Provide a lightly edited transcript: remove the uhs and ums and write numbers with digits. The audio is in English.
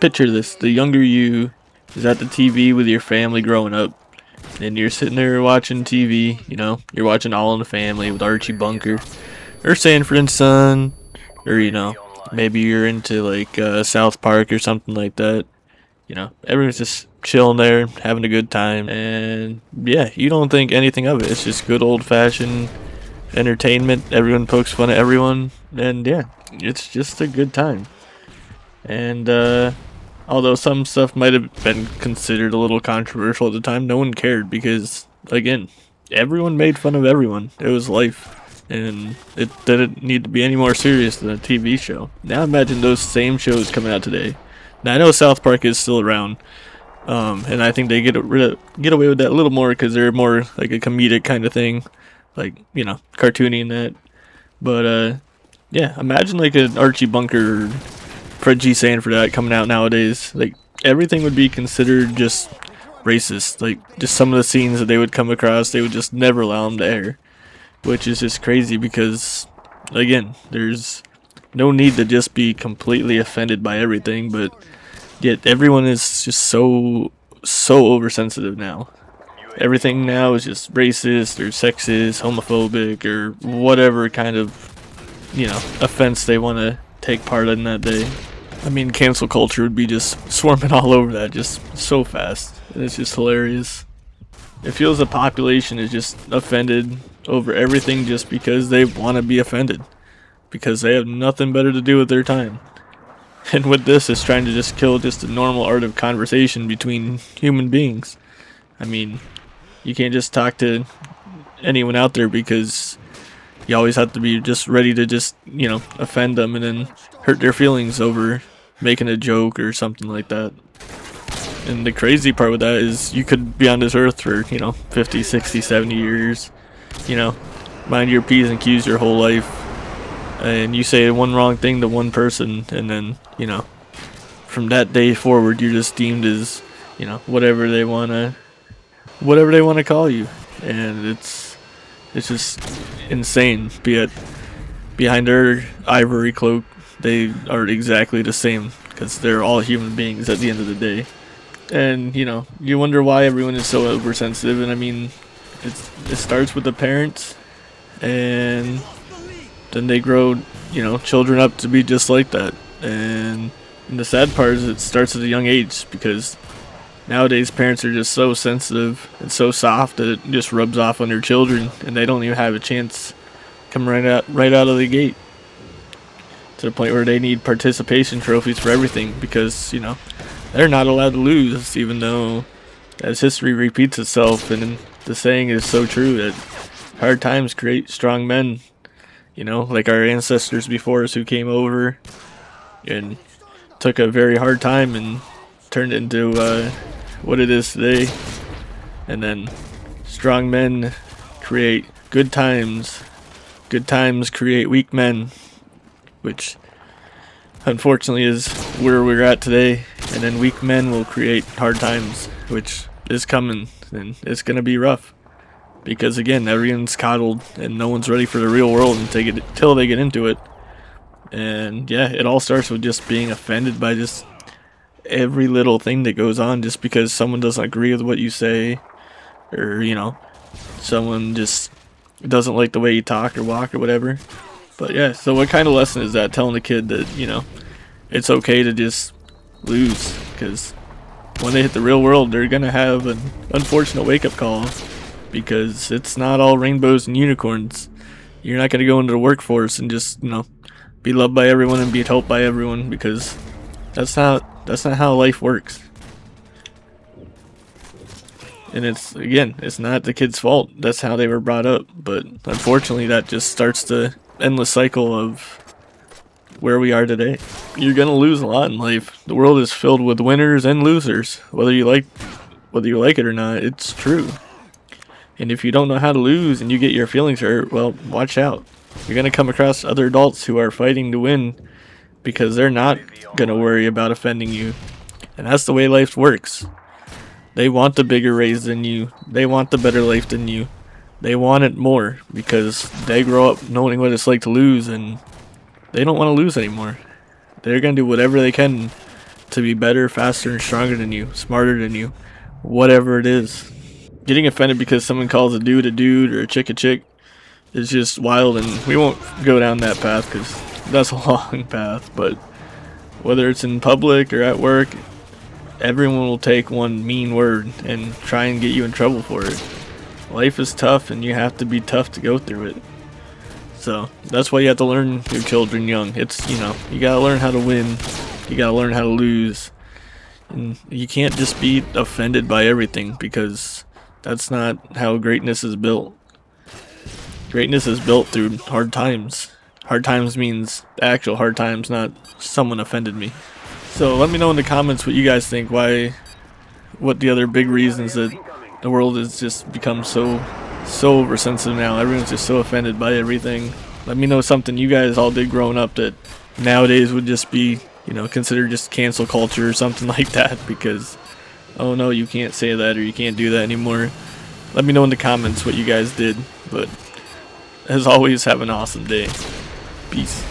picture this: the younger you is at the TV with your family growing up, and you're sitting there watching TV. You're watching All in the Family with Archie Bunker, or Sanford and Son, or maybe you're into like South Park or something like that. Everyone's just chilling there, having a good time, and yeah, you don't think anything of it. It's just good old fashioned entertainment. Everyone pokes fun at everyone, and yeah, it's just a good time. And although some stuff might have been considered a little controversial at the time, no one cared because, again, everyone made fun of everyone. It was life, and it didn't need to be any more serious than a TV show. Now imagine those same shows coming out today. Now I know South Park is still around, and I think they get away with that a little more because they're more like a comedic kind of thing, like cartoony and that. But yeah, imagine like an Archie Bunker, Fred G. Sanford act coming out nowadays. Like everything would be considered just racist. Like just some of the scenes that they would come across, they would just never allow them to air, which is just crazy because, again, there's no need to just be completely offended by everything, but yet everyone is just so oversensitive now. Everything now is just racist or sexist, homophobic, or whatever kind of, offense they want to take part in that day. I mean, cancel culture would be just swarming all over that just so fast. And it's just hilarious. It feels the population is just offended over everything just because they want to be offended. Because they have nothing better to do with their time. And with this, it's trying to just kill just the normal art of conversation between human beings. I mean, you can't just talk to anyone out there because you always have to be just ready to just, offend them and then hurt their feelings over making a joke or something like that. And the crazy part with that is you could be on this earth for, 50, 60, 70 years, mind your P's and Q's your whole life. And you say one wrong thing to one person, and then, from that day forward, you're just deemed as, whatever they wanna call you. And it's just insane. Be it behind their ivory cloak, they are exactly the same because they're all human beings at the end of the day. And you wonder why everyone is so oversensitive. And I mean, it starts with the parents, and then they grow, children up to be just like that. And the sad part is it starts at a young age because nowadays parents are just so sensitive and so soft that it just rubs off on their children, and they don't even have a chance come right out of the gate, to the point where they need participation trophies for everything because they're not allowed to lose, even though as history repeats itself, and the saying is so true that hard times create strong men. Like our ancestors before us who came over and took a very hard time and turned it into what it is today. And then strong men create good times. Good times create weak men, which unfortunately is where we're at today. And then weak men will create hard times, which is coming, and it's going to be rough. Because again, everyone's coddled and no one's ready for the real world until they get into it. And yeah, it all starts with just being offended by just every little thing that goes on just because someone doesn't agree with what you say, or someone just doesn't like the way you talk or walk or whatever. But yeah, so what kind of lesson is that, telling a kid that it's okay to just lose? Because when they hit the real world, they're gonna have an unfortunate wake-up call. Because it's not all rainbows and unicorns. You're not going to go into the workforce and just, be loved by everyone and be helped by everyone, because that's not how life works. And it's not the kid's fault. That's how they were brought up. But unfortunately, that just starts the endless cycle of where we are today. You're going to lose a lot in life. The world is filled with winners and losers. Whether you like it or not, it's true. And if you don't know how to lose and you get your feelings hurt, well, watch out. You're going to come across other adults who are fighting to win because they're not going to worry about offending you. And that's the way life works. They want the bigger raise than you. They want the better life than you. They want it more because they grow up knowing what it's like to lose, and they don't want to lose anymore. They're going to do whatever they can to be better, faster, and stronger than you, smarter than you, whatever it is. Getting offended because someone calls a dude or a chick is just wild, and we won't go down that path because that's a long path. But whether it's in public or at work, everyone will take one mean word and try and get you in trouble for it. Life is tough, and you have to be tough to go through it. So that's why you have to learn your children young. It's, you know, you gotta learn how to win, you gotta learn how to lose, and you can't just be offended by everything, because that's not how greatness is built. Greatness is built through hard times. Hard times means actual hard times, not someone offended me. So let me know in the comments what you guys think. What the other big reasons that the world has just become so oversensitive now. Everyone's just so offended by everything. Let me know something you guys all did growing up that nowadays would just be, you know, considered just cancel culture or something like that, because, oh no, you can't say that or you can't do that anymore. Let me know in the comments what you guys did. But as always, have an awesome day. Peace.